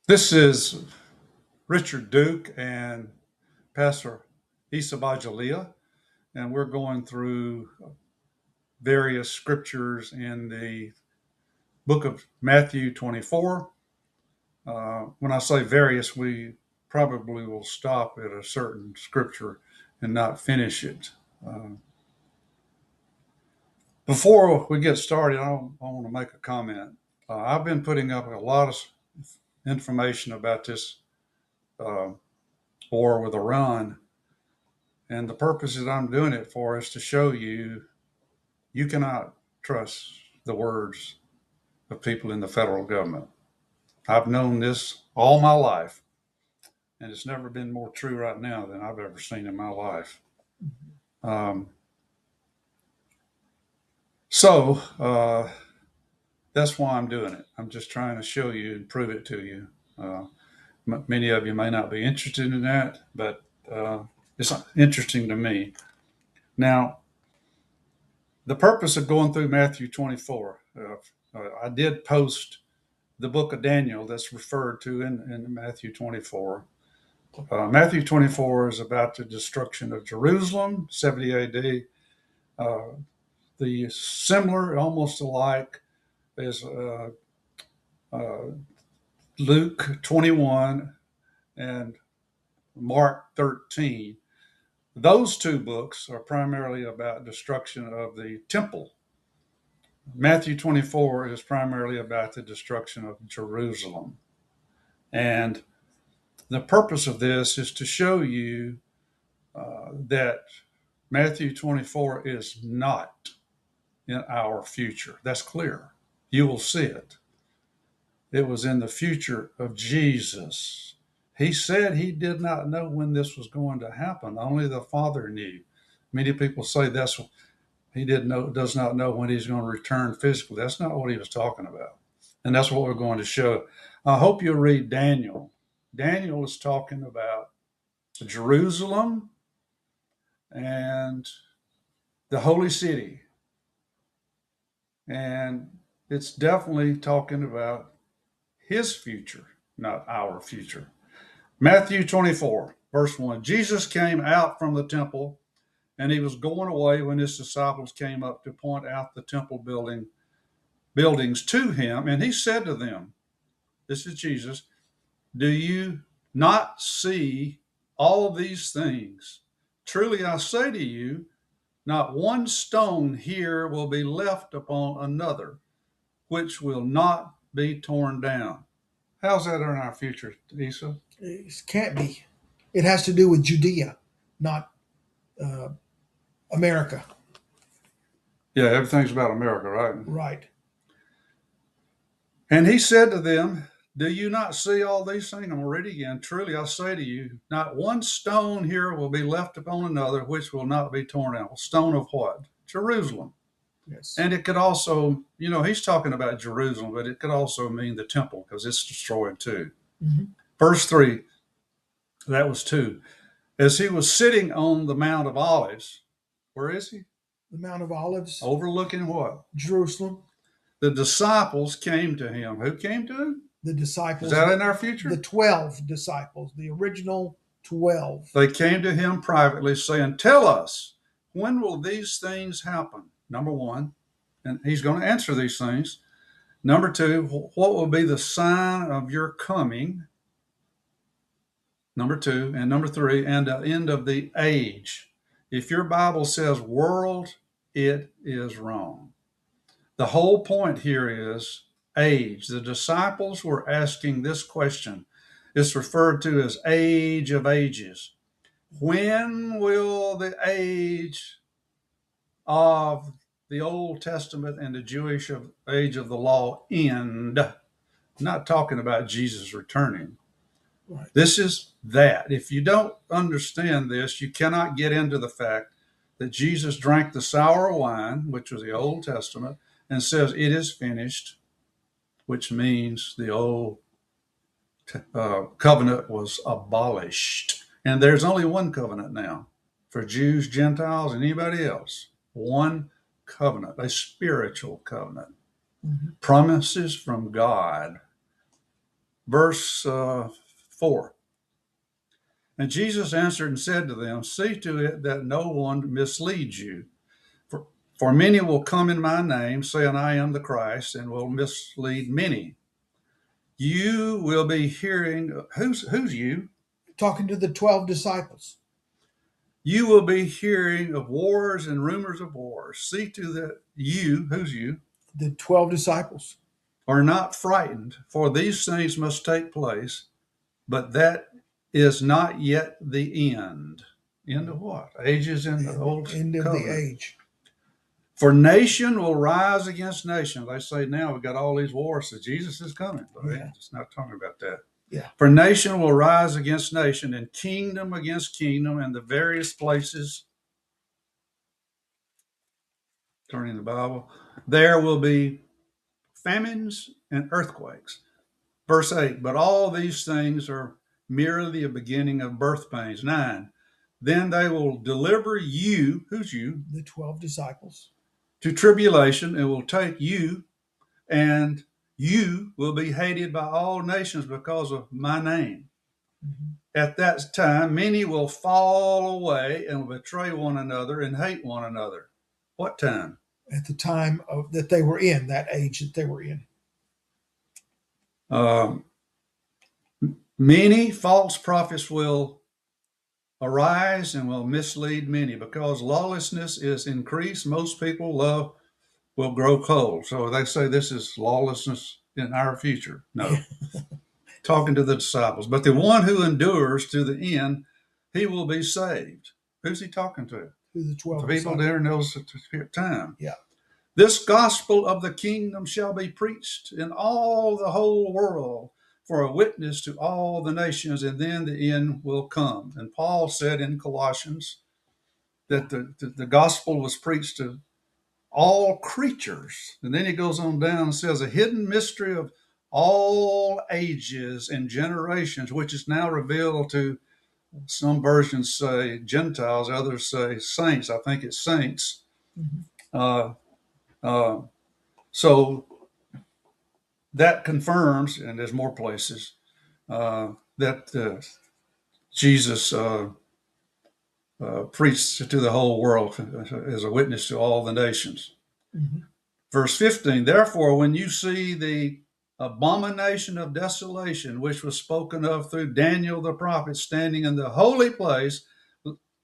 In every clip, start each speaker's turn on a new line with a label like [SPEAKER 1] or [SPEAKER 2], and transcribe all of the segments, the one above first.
[SPEAKER 1] This is Richard Duke and Pastor Isa Bajalia, and we're going through various scriptures in the book of Matthew 24. When I say various, we probably will stop at a certain scripture and not finish it. Uh, Before we get started, I want to make a comment. I've been putting up a lot of information about this uh, war with Iran. And the purpose that I'm doing it for is to show you you cannot trust the words of people in the federal government. I've known this all my life, and it's never been more true right now than I've ever seen in my life. Um, so that's why I'm doing it. I'm just trying to show you and prove it to you. Many of you may not be interested in that, but it's interesting to me. Now, the purpose of going through Matthew 24, I did post the book of Daniel that's referred to in Matthew 24. Matthew 24 is about the destruction of Jerusalem, 70 AD. The similar, almost alike, is uh, Luke 21 and Mark 13. Those two books are primarily about destruction of the temple. Matthew 24 is primarily about the destruction of Jerusalem. And the purpose of this is to show you that Matthew 24 is not in our future. That's clear. You will see it. It was in the future of Jesus. He said he did not know when this was going to happen. Only the Father knew. Many people say that's he didn't know, does not know when he's going to return physically. That's not what he was talking about. And that's what we're going to show. I hope you'll read Daniel. Daniel is talking about Jerusalem and the holy city. And it's definitely talking about his future, not our future. Matthew 24, verse 1. Jesus came out from the temple, and he was going away when his disciples came up to point out the temple buildings to him. And he said to them, this is Jesus, do you not see all these things? Truly I say to you, not one stone here will be left upon another, which will not be torn down. How's that in our future, Isa?
[SPEAKER 2] It can't be. It has to do with Judea, not uh, America.
[SPEAKER 1] Yeah, everything's about America, right?
[SPEAKER 2] Right.
[SPEAKER 1] And he said to them, do you not see all these things? I'm going to read again. Truly I say to you, not one stone here will be left upon another, which will not be torn out. Stone of what? Jerusalem.
[SPEAKER 2] Yes.
[SPEAKER 1] And it could also, he's talking about Jerusalem, but it could also mean the temple because it's destroyed too.
[SPEAKER 2] Mm-hmm.
[SPEAKER 1] Verse 3, that was 2. As he was sitting on the Mount of Olives, where is he?
[SPEAKER 2] The Mount of Olives.
[SPEAKER 1] Overlooking what?
[SPEAKER 2] Jerusalem.
[SPEAKER 1] The disciples came to him. Who came to him?
[SPEAKER 2] The disciples.
[SPEAKER 1] Is that in our future?
[SPEAKER 2] The 12 disciples, the original 12.
[SPEAKER 1] They came to him privately saying, tell us, when will these things happen? Number one, and he's going to answer these things. Number 2, what will be the sign of your coming? Number 2, and number 3, and the end of the age. If your Bible says world, it is wrong. The whole point here is age. The disciples were asking this question. It's referred to as age of ages. When will the age of the Old Testament and the Jewish age of the law end? I'm not talking about Jesus returning.
[SPEAKER 2] Right.
[SPEAKER 1] This is that. If you don't understand this, you cannot get into the fact that Jesus drank the sour wine, which was the Old Testament, and says it is finished, which means the old covenant was abolished. And there's only one covenant now for Jews, Gentiles, and anybody else. One covenant, a spiritual covenant.
[SPEAKER 2] Mm-hmm.
[SPEAKER 1] Promises from God. verse 4. And Jesus answered and said to them, see to it that no one misleads you. For, for many will come in my name, saying, I am the Christ, and will mislead many. You will be hearing, who's you?
[SPEAKER 2] Talking to the 12 disciples.
[SPEAKER 1] You will be hearing of wars and rumors of wars. See to that you, who's you?
[SPEAKER 2] The 12 disciples.
[SPEAKER 1] Are not frightened, for these things must take place, but that is not yet the end. End of what? Ages in the old
[SPEAKER 2] end of
[SPEAKER 1] covenant.
[SPEAKER 2] the age.
[SPEAKER 1] For nation will rise against nation. They say now we've got all these wars, so Jesus is coming. But
[SPEAKER 2] Yeah.
[SPEAKER 1] it's not talking about that.
[SPEAKER 2] Yeah.
[SPEAKER 1] For nation will rise against nation, and kingdom against kingdom, and the various places, turning the Bible, there will be famines and earthquakes. Verse 8, but all these things are merely a beginning of birth pains. 9, then they will deliver you, who's you?
[SPEAKER 2] The 12 disciples.
[SPEAKER 1] To tribulation, and will take you, and you will be hated by all nations because of my name. Mm-hmm. At that time, many will fall away and will betray one another and hate one another. What time?
[SPEAKER 2] At the time of that they were in, that age that they were in.
[SPEAKER 1] Many false prophets will arise and will mislead many, because lawlessness is increased. Most people will grow cold. So they say this is lawlessness in our future. No. Talking to the disciples. But the one who endures to the end, he will be saved. Who's he talking to?
[SPEAKER 2] The 12
[SPEAKER 1] the people there in those time.
[SPEAKER 2] Yeah.
[SPEAKER 1] This gospel of the kingdom shall be preached in all the whole world for a witness to all the nations, and then the end will come. And Paul said in Colossians that the gospel was preached to all creatures. And then he goes on down and says, a hidden mystery of all ages and generations, which is now revealed to, some versions say Gentiles, others say saints. I think it's saints. Mm-hmm. So that confirms, and there's more places, that Jesus preached to the whole world as a witness to all the nations. Mm-hmm. Verse 15, therefore, when you see the abomination of desolation, which was spoken of through Daniel the prophet, standing in the holy place,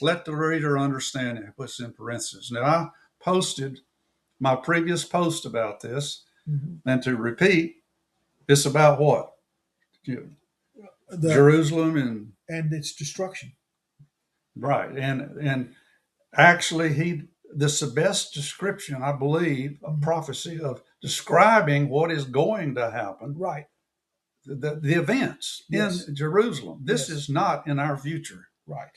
[SPEAKER 1] let the reader understand it. Puts in parentheses. Now, I posted my previous post about this, mm-hmm. and to repeat, it's about what? Jerusalem
[SPEAKER 2] and its destruction.
[SPEAKER 1] Right. And actually this is the best description, I believe, of prophecy of describing what is going to happen.
[SPEAKER 2] Right.
[SPEAKER 1] The events in Jerusalem. This is not in our future.
[SPEAKER 2] Right.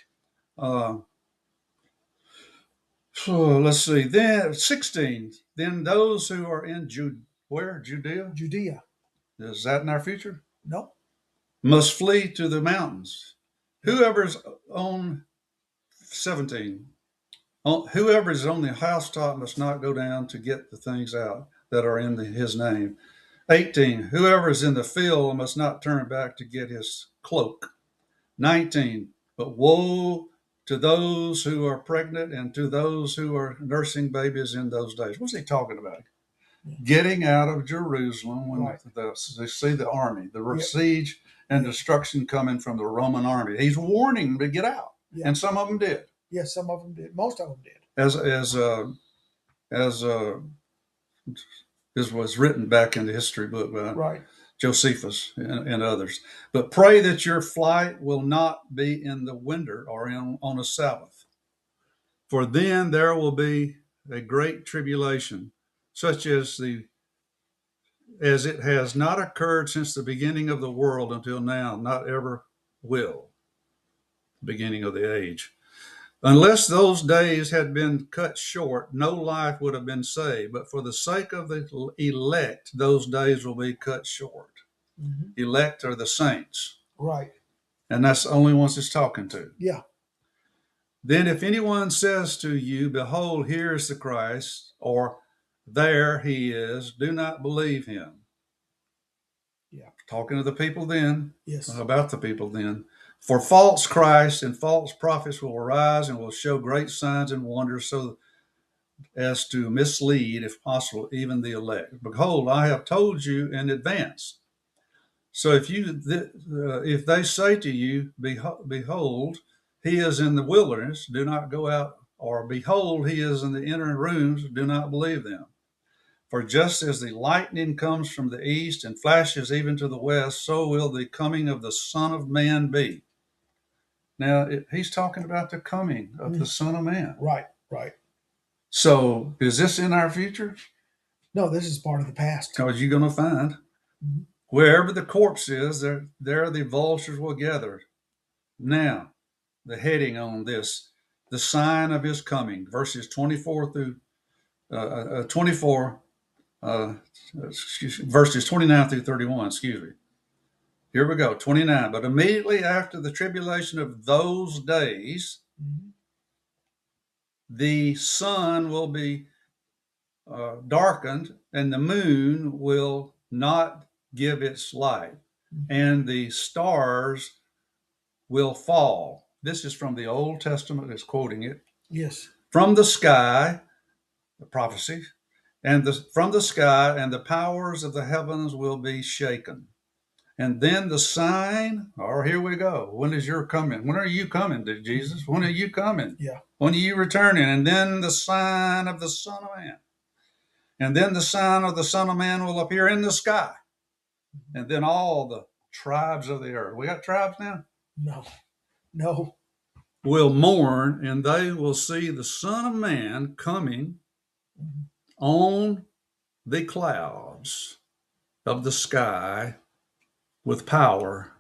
[SPEAKER 1] So let's see. Then 16. Then those who are in where? Judea?
[SPEAKER 2] Judea.
[SPEAKER 1] Is that in our future?
[SPEAKER 2] No.
[SPEAKER 1] Must flee to the mountains. Whoever's on 17. Whoever is on the housetop must not go down to get the things out that are in his name. 18. Whoever is in the field must not turn back to get his cloak. 19. But woe to those who are pregnant and to those who are nursing babies in those days. What's he talking about? Getting out of Jerusalem when they see the army, the siege and destruction coming from the Roman army. He's warning them to get out, and some of them did.
[SPEAKER 2] Yes, some of them did. Most of them did.
[SPEAKER 1] As was written back in the history book by Josephus and others. But pray that your flight will not be in the winter or on a Sabbath, for then there will be a great tribulation, such as it has not occurred since the beginning of the world until now, not ever will. Beginning of the age. Unless those days had been cut short, no life would have been saved. But for the sake of the elect, those days will be cut short. Mm-hmm. Elect are the saints.
[SPEAKER 2] Right.
[SPEAKER 1] And that's the only ones it's talking to.
[SPEAKER 2] Yeah.
[SPEAKER 1] Then if anyone says to you, behold, here is the Christ, or there he is, do not believe him.
[SPEAKER 2] Yeah.
[SPEAKER 1] Talking to the people then,
[SPEAKER 2] Yes.
[SPEAKER 1] about the people then. For false Christs and false prophets will arise and will show great signs and wonders, so as to mislead, if possible, even the elect. Behold, I have told you in advance. So if they say to you, behold, he is in the wilderness, do not go out, or behold, he is in the inner rooms, do not believe them. For just as the lightning comes from the east and flashes even to the west, so will the coming of the Son of Man be. Now, he's talking about the coming of the Son of Man.
[SPEAKER 2] Right. Right.
[SPEAKER 1] So, is this in our future?
[SPEAKER 2] No, this is part of the past.
[SPEAKER 1] Because you're going to find wherever the corpse is, there the vultures will gather. Now, the heading on this, the sign of his coming, verses 24 through 24, verses 29 through 31, excuse me. Here we go, 29. But immediately after the tribulation of those days, the sun will be darkened, and the moon will not give its light, and the stars will fall. This is from the Old Testament, it's quoting it.
[SPEAKER 2] Yes.
[SPEAKER 1] From the sky, the prophecy, from the sky, and the powers of the heavens will be shaken. And then the sign, or here we go. When is your coming? When are you coming to Jesus? When are you coming?
[SPEAKER 2] Yeah.
[SPEAKER 1] When are you returning? And then the sign of the Son of Man. And then the sign of the Son of Man will appear in the sky. And then all the tribes of the earth. We got tribes now?
[SPEAKER 2] No. No.
[SPEAKER 1] Will mourn, and they will see the Son of Man coming on the clouds of the sky with power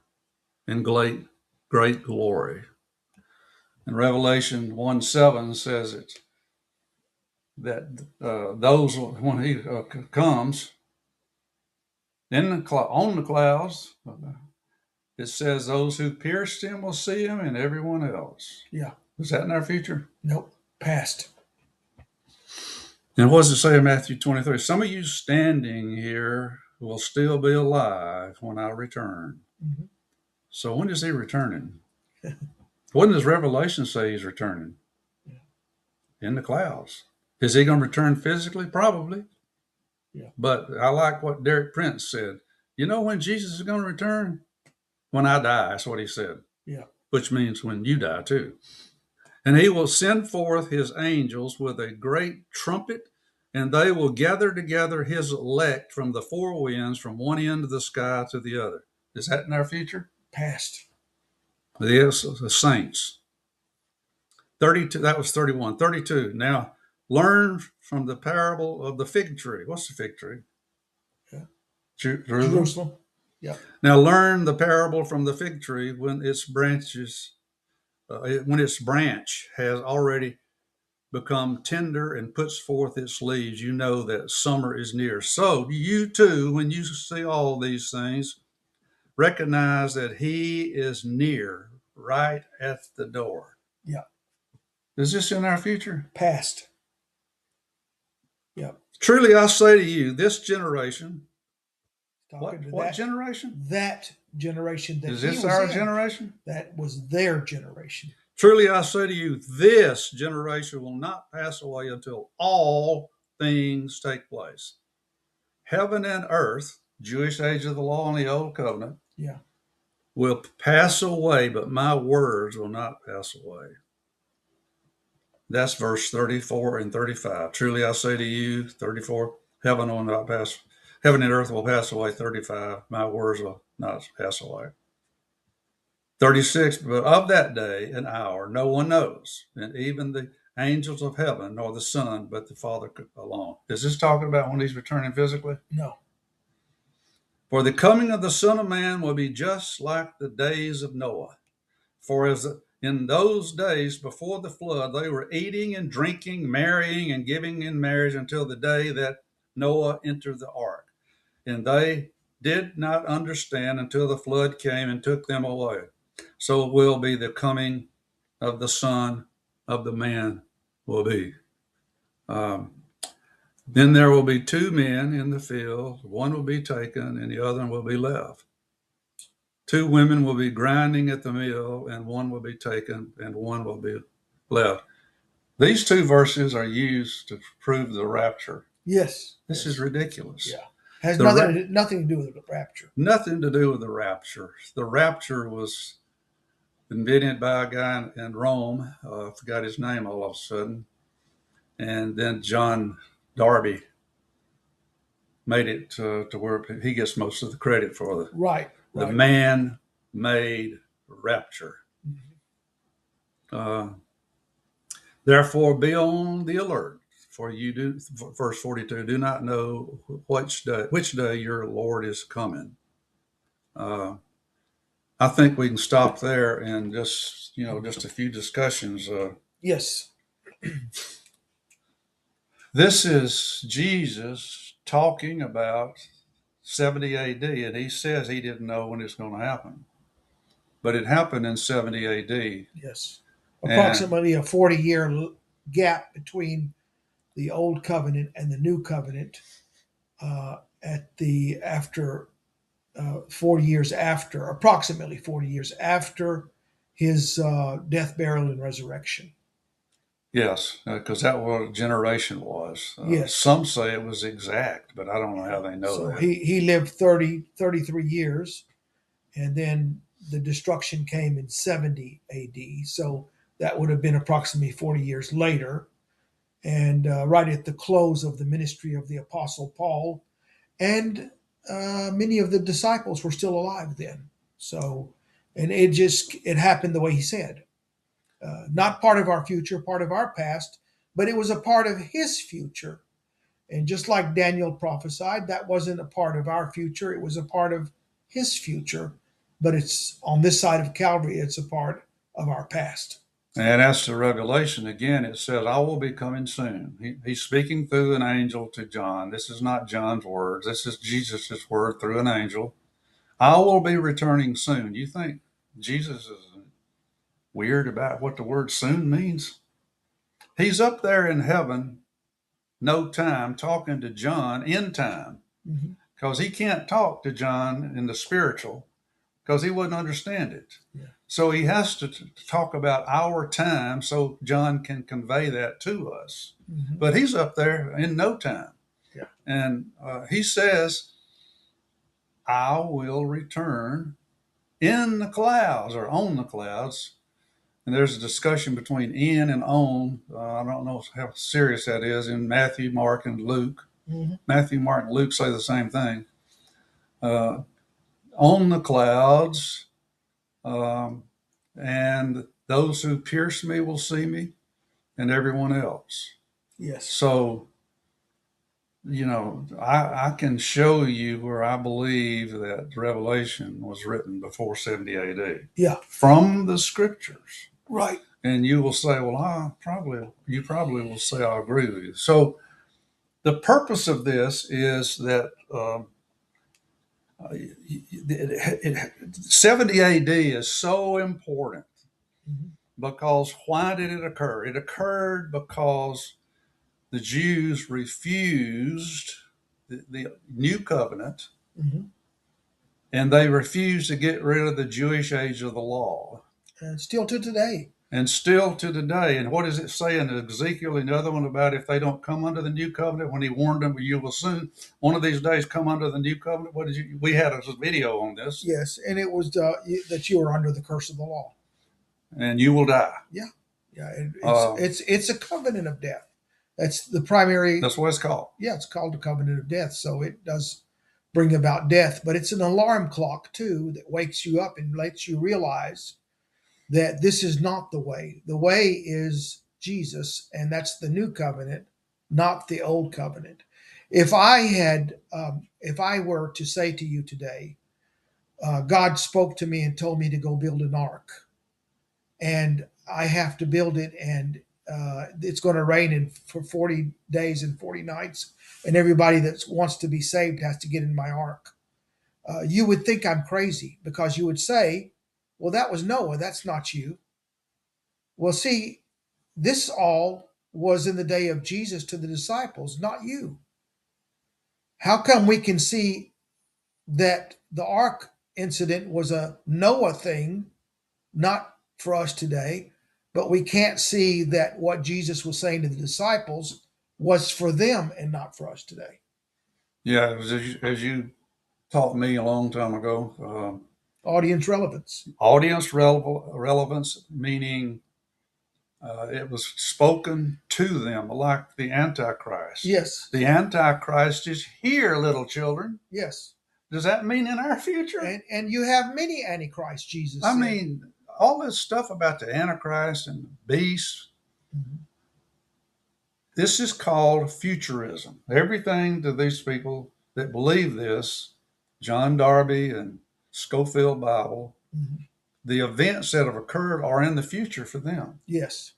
[SPEAKER 1] and great glory. And Revelation 1:7 says it, that those, when he comes on the clouds, it says those who pierced him will see him, and everyone else.
[SPEAKER 2] Yeah.
[SPEAKER 1] Is that in our future?
[SPEAKER 2] Nope. Past.
[SPEAKER 1] And what does it say in Matthew 23? Some of you standing here will still be alive when I return.
[SPEAKER 2] Mm-hmm.
[SPEAKER 1] So when is he returning? When does Revelation say he's returning?
[SPEAKER 2] Yeah.
[SPEAKER 1] In the clouds. Is he going to return physically? Probably.
[SPEAKER 2] Yeah.
[SPEAKER 1] But I like what Derek Prince said. You know when Jesus is going to return? When I die, that's what he said.
[SPEAKER 2] Yeah.
[SPEAKER 1] Which means when you die too. And he will send forth his angels with a great trumpet, and they will gather together his elect from the four winds, from one end of the sky to the other. Is that in our future?
[SPEAKER 2] Past.
[SPEAKER 1] Yes, the saints. 32, that was 31. 32. Now, learn from the parable of the fig tree. What's the fig tree?
[SPEAKER 2] Yeah.
[SPEAKER 1] Jerusalem.
[SPEAKER 2] Yeah.
[SPEAKER 1] Now, learn the parable from the fig tree when its branches, when its branch has already become tender and puts forth its leaves, you know that summer is near. So you too, when you see all these things, recognize that he is near, right at the door.
[SPEAKER 2] Yeah.
[SPEAKER 1] Is this in our future?
[SPEAKER 2] Past. Yeah.
[SPEAKER 1] Truly I say to you, this generation, what generation?
[SPEAKER 2] That generation that
[SPEAKER 1] is
[SPEAKER 2] he
[SPEAKER 1] this
[SPEAKER 2] was
[SPEAKER 1] our
[SPEAKER 2] in,
[SPEAKER 1] generation?
[SPEAKER 2] that was their generation.
[SPEAKER 1] Truly I say to you, this generation will not pass away until all things take place. Heaven and earth, Jewish age of the law and the old covenant,
[SPEAKER 2] Yeah.
[SPEAKER 1] will pass away, but my words will not pass away. That's verse 34 and 35. Truly I say to you, 34, heaven will not pass, heaven and earth will pass away. 35, my words will not pass away. 36, but of that day and hour no one knows, and even the angels of heaven, nor the Son, but the Father alone. Is this talking about when he's returning physically?
[SPEAKER 2] No.
[SPEAKER 1] For the coming of the Son of Man will be just like the days of Noah. For as in those days before the flood, they were eating and drinking, marrying and giving in marriage until the day that Noah entered the ark. And they did not understand until the flood came and took them away. So it will be the coming of the Son of the Man will be. Then there will be two men in the field, one will be taken and the other will be left. Two women will be grinding at the mill, and one will be taken and one will be left. These two verses are used to prove the rapture.
[SPEAKER 2] Yes.
[SPEAKER 1] This is
[SPEAKER 2] Yes.
[SPEAKER 1] ridiculous.
[SPEAKER 2] Yeah. Has
[SPEAKER 1] The ra-
[SPEAKER 2] nothing to do with the rapture.
[SPEAKER 1] Nothing to do with the rapture. The rapture was invented by a guy in Rome. I forgot his name all of a sudden. And then John Darby made it to where he gets most of the credit for
[SPEAKER 2] Right.
[SPEAKER 1] the
[SPEAKER 2] Right.
[SPEAKER 1] man-made rapture. Uh, Therefore, be on the alert, for you do. Verse 42: Do not know which day your Lord is coming. Uh, I think we can stop there and just a few discussions.
[SPEAKER 2] Yes.
[SPEAKER 1] This is Jesus talking about 70 AD, and he says he didn't know when it's going to happen, but it happened in 70 AD.
[SPEAKER 2] Yes.
[SPEAKER 1] And
[SPEAKER 2] Approximately a 40-year gap between the old covenant and the new covenant. At the after 40 years after, approximately 40 years after his death, burial, and resurrection.
[SPEAKER 1] yes, because that what generation was.
[SPEAKER 2] Yes.
[SPEAKER 1] Some say it was exact, but I don't know how they know
[SPEAKER 2] So
[SPEAKER 1] that.
[SPEAKER 2] he lived 33 years, and then the destruction came in 70 AD. So that would have been approximately 40 years later, and right at the close of the ministry of the Apostle Paul. And many of the disciples were still alive then. So, and it happened the way he said. Not part of our future, part of our past, but it was a part of his future. And just like Daniel prophesied, that wasn't a part of our future, it was a part of his future. But it's on this side of Calvary, it's a part of our past.
[SPEAKER 1] And as to Revelation, again, it says, I will be coming soon. He's speaking through an angel to John. This is not John's words. This is Jesus' word through an angel. I will be returning soon. You think Jesus is weird about what the word soon means? He's up there in heaven, no time, talking to John in time,
[SPEAKER 2] Mm-hmm.
[SPEAKER 1] because he can't talk to John in the spiritual because he wouldn't understand it.
[SPEAKER 2] Yeah.
[SPEAKER 1] So he has to talk about our time so John can convey that to us.
[SPEAKER 2] Mm-hmm.
[SPEAKER 1] But he's up there in no time.
[SPEAKER 2] Yeah.
[SPEAKER 1] And he says, I will return in the clouds or on the clouds. And there's a discussion between in and on. I don't know how serious that is in Matthew, Mark, and Luke.
[SPEAKER 2] Mm-hmm.
[SPEAKER 1] Matthew, Mark, and Luke say the same thing. Uh, on the clouds, um, and those who pierce me will see me, and everyone else.
[SPEAKER 2] Yes.
[SPEAKER 1] So, I can show you where I believe that Revelation was written before 70 AD
[SPEAKER 2] Yeah.
[SPEAKER 1] from the scriptures.
[SPEAKER 2] Right.
[SPEAKER 1] And you will say, well, you probably will say, I agree with you. So the purpose of this is that 70 AD is so important
[SPEAKER 2] Mm-hmm.
[SPEAKER 1] because why did it occur? It occurred because the Jews refused the new covenant,
[SPEAKER 2] Mm-hmm.
[SPEAKER 1] and they refused to get rid of the Jewish age of the law.
[SPEAKER 2] And still to today.
[SPEAKER 1] And still to today. And what does it say in Ezekiel and the other one about if they don't come under the new covenant? When he warned them, you will soon, one of these days, come under the new covenant. We had a video on this.
[SPEAKER 2] Yes, and it was that you were under the curse of the law.
[SPEAKER 1] And you will die.
[SPEAKER 2] Yeah, yeah. It's a covenant of death. That's the primary.
[SPEAKER 1] That's what it's called.
[SPEAKER 2] Yeah, it's called a covenant of death. So it does bring about death, but it's an alarm clock too that wakes you up and lets you realize that this is not the way. The way is Jesus, and that's the new covenant, not the old covenant. If I were to say to you today, God spoke to me and told me to go build an ark, and I have to build it, and it's going to rain for 40 days and 40 nights, and everybody that wants to be saved has to get in my ark. You would think I'm crazy because you would say, well, that was Noah, that's not you. Well, see, this all was in the day of Jesus to the disciples, not you. How come we can see that the ark incident was a Noah thing, not for us today, but we can't see that what Jesus was saying to the disciples was for them and not for us today?
[SPEAKER 1] Yeah, as you taught me a long time ago,
[SPEAKER 2] Audience relevance.
[SPEAKER 1] audience relevance, meaning it was spoken to them like the Antichrist.
[SPEAKER 2] Yes.
[SPEAKER 1] The Antichrist is here, little children.
[SPEAKER 2] Yes.
[SPEAKER 1] Does that mean in our future?
[SPEAKER 2] And you have many antichrists, Jesus
[SPEAKER 1] I
[SPEAKER 2] said.
[SPEAKER 1] mean, all this stuff about the Antichrist and the beast,
[SPEAKER 2] Mhm.
[SPEAKER 1] this is called futurism. Everything to these people that believe this, John Darby and Schofield Bible,
[SPEAKER 2] Mhm.
[SPEAKER 1] the events that have occurred are in the future for them.
[SPEAKER 2] Yes.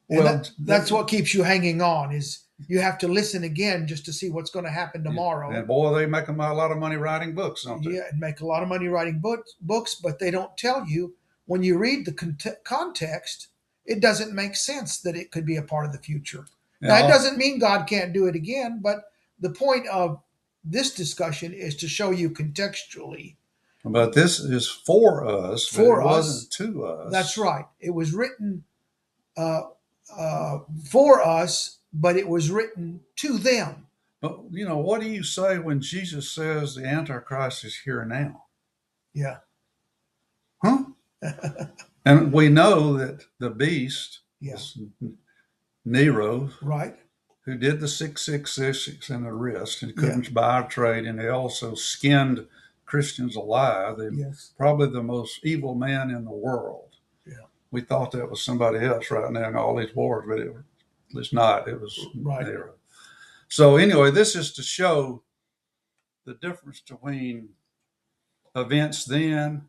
[SPEAKER 2] And
[SPEAKER 1] Well,
[SPEAKER 2] that's what keeps you hanging on, is you have to listen again just to see what's going to happen tomorrow.
[SPEAKER 1] and boy, they make a lot of money writing books, don't they?
[SPEAKER 2] Yeah, and make a lot of money writing books, but they don't tell you when you read the context, it doesn't make sense that it could be a part of the future. Now, it
[SPEAKER 1] Now,
[SPEAKER 2] doesn't mean God can't do it again, but the point of this discussion is to show you contextually.
[SPEAKER 1] but this is for us, but
[SPEAKER 2] For
[SPEAKER 1] it
[SPEAKER 2] us,
[SPEAKER 1] wasn't to us.
[SPEAKER 2] that's right. It was written uh, for us, but it was written to them.
[SPEAKER 1] But what do you say when Jesus says the Antichrist is here now?
[SPEAKER 2] Yeah.
[SPEAKER 1] Huh? And we know that the beast
[SPEAKER 2] Yeah.
[SPEAKER 1] was Nero,
[SPEAKER 2] Right.
[SPEAKER 1] who did the 666 in the wrist and
[SPEAKER 2] Yeah.
[SPEAKER 1] couldn't buy or trade, and they also skinned Christians alive. They
[SPEAKER 2] Yes.
[SPEAKER 1] probably the most evil man in the world.
[SPEAKER 2] Yeah.
[SPEAKER 1] We thought that was somebody else right now in all these wars, but it's not. It was
[SPEAKER 2] Right.
[SPEAKER 1] Nero. So anyway, this is to show the difference between events then,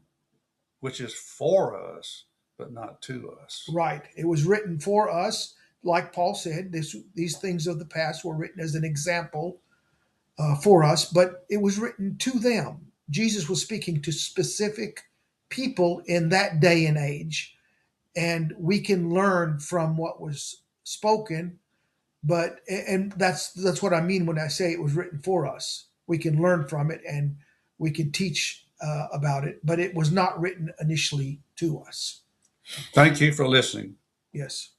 [SPEAKER 1] which is for us, but not to us.
[SPEAKER 2] Right. It was written for us, like Paul said. These things of the past were written as an example for us, but it was written to them. Jesus was speaking to specific people in that day and age, and we can learn from what was spoken. But and that's what I mean when I say it was written for us. We can learn from it and we can teach about it, but it was not written initially to us.
[SPEAKER 1] Thank you for listening.
[SPEAKER 2] Yes.